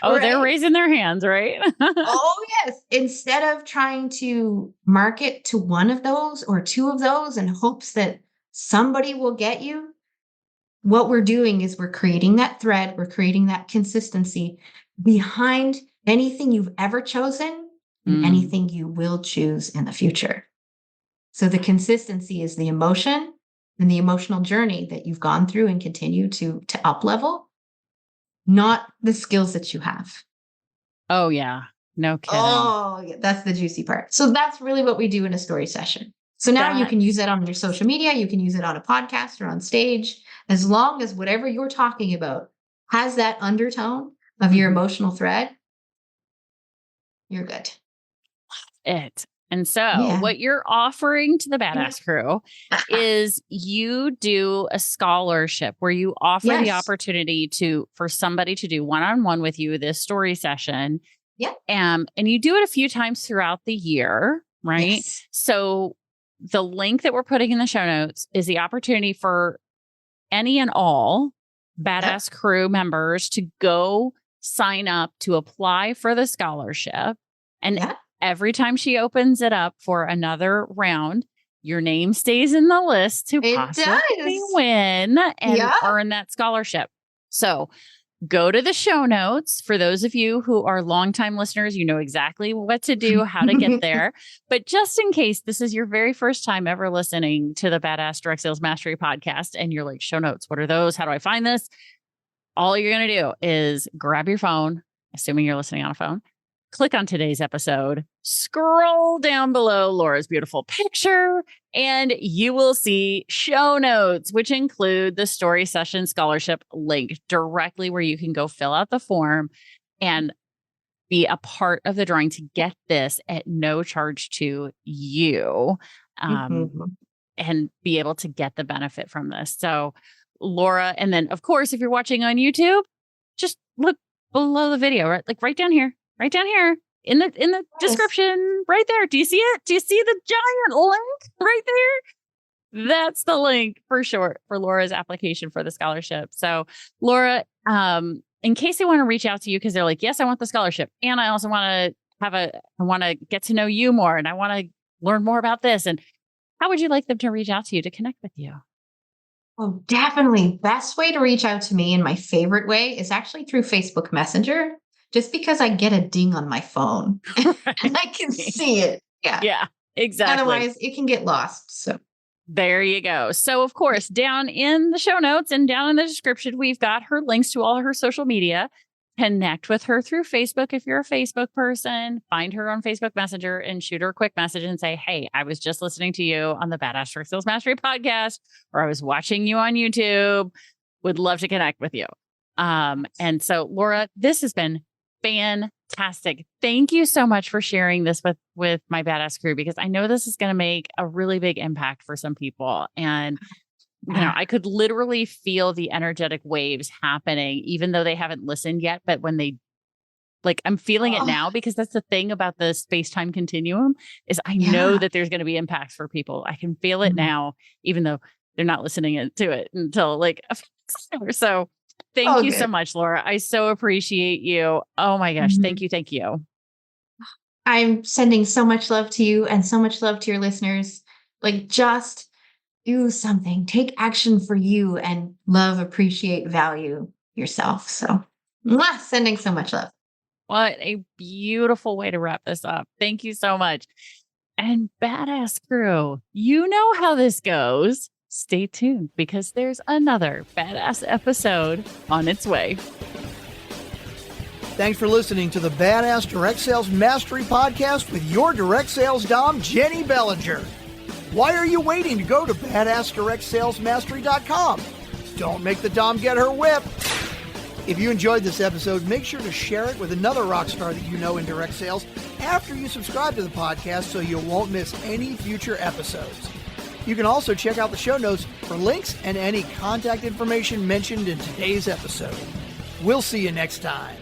Oh, they're Right? raising their hands, right? Oh, yes. Instead of trying to market to one of those or two of those in hopes that somebody will get you, what we're doing is we're creating that thread, we're creating that consistency behind anything you've ever chosen and anything you will choose in the future. So the consistency is the emotion and the emotional journey that you've gone through and continue to up level, not the skills that you have. Oh, yeah. No kidding. Oh, yeah, that's the juicy part. So that's really what we do in a story session. So now you can use it on your social media, you can use it on a podcast or on stage, as long as whatever you're talking about has that undertone of your emotional thread, you're good. And so what you're offering to the Badass Crew is you do a scholarship where you offer the opportunity for somebody to do one-on-one with you, this story session. Yeah. And you do it a few times throughout the year, right? Yes. So the link that we're putting in the show notes is the opportunity for any and all Badass Crew members to go sign up to apply for the scholarship. And every time she opens it up for another round, your name stays in the list to possibly win and earn that scholarship. So go to the show notes. For those of you who are longtime listeners, you know exactly what to do, how to get there. But just in case this is your very first time ever listening to the Badass Direct Sales Mastery podcast and you're like, show notes, what are those? How do I find this? All you're going to do is grab your phone, assuming you're listening on a phone, click on today's episode, scroll down below Laura's beautiful picture, and you will see show notes, which include the story session scholarship link directly where you can go fill out the form and be a part of the drawing to get this at no charge to you and be able to get the benefit from this. So Laura, and then of course, if you're watching on YouTube, just look below the video, right? Like right down here in the description, right there. Do you see it? Do you see the giant link right there? That's the link for short for Laura's application for the scholarship. So Laura, in case they want to reach out to you because they're like, yes, I want the scholarship. And I also want to get to know you more and I want to learn more about this. And how would you like them to reach out to you to connect with you? Oh, definitely. Best way to reach out to me in my favorite way is actually through Facebook Messenger, just because I get a ding on my phone and I can see it. Yeah, exactly. Otherwise, it can get lost. So there you go. So, of course, down in the show notes and down in the description, we've got her links to all her social media. Connect with her through Facebook if you're a Facebook person. Find her on Facebook Messenger and shoot her a quick message and say, hey, I was just listening to you on the Badass Direct Sales Mastery podcast, or I was watching you on YouTube. Would love to connect with you. And so, Laura, this has been fantastic. Thank you so much for sharing this with my Badass Crew, because I know this is going to make a really big impact for some people. And you know, I could literally feel the energetic waves happening, even though they haven't listened yet. But when they I'm feeling it now, because that's the thing about the space-time continuum is I know that there's going to be impacts for people. I can feel it now, even though they're not listening to it until like a few minutes later. So thank you so much, Laura. I so appreciate you. Oh my gosh. Thank you. Thank you. I'm sending so much love to you and so much love to your listeners. Like, just do something, take action for you, and love, appreciate, value yourself. So Mwah, sending so much love. What a beautiful way to wrap this up. Thank you so much. And badass crew, you know how this goes. Stay tuned because there's another badass episode on its way. Thanks for listening to the Badass Direct Sales Mastery Podcast with your direct sales dom, Jenny Bellinger. Why are you waiting to go to badassdirectsalesmastery.com? Don't make the dom get her whip. If you enjoyed this episode, make sure to share it with another rock star that you know in direct sales after you subscribe to the podcast so you won't miss any future episodes. You can also check out the show notes for links and any contact information mentioned in today's episode. We'll see you next time.